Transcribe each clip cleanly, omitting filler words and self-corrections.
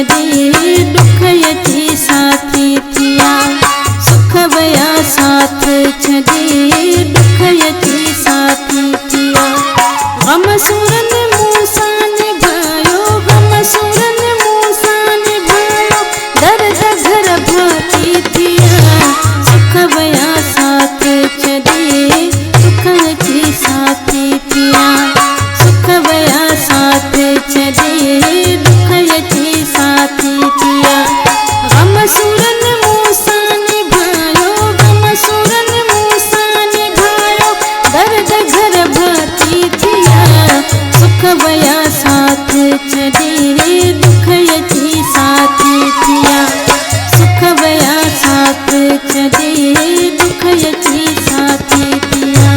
छॾे दुख अची साथी थिया सुख वया साथ छॾे दुख अची साथी थिया गम सूरन मूसा निभायो गम सूरन मूसा निभायो दर्द घर भाती थिया सुख वया साथ छॾे दुख अची साथी थिया सुख वया साथ छॾे दुख अची साथी थिया गम सूरन मूसा निभायो गम सूरन मूसा निभायो दर्द घर भाती थिया सुख वया साथ छॾे दुख अची साथी थिया सुख वया साथ छॾे दुख अची साथी थिया।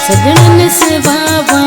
सजनन से वावा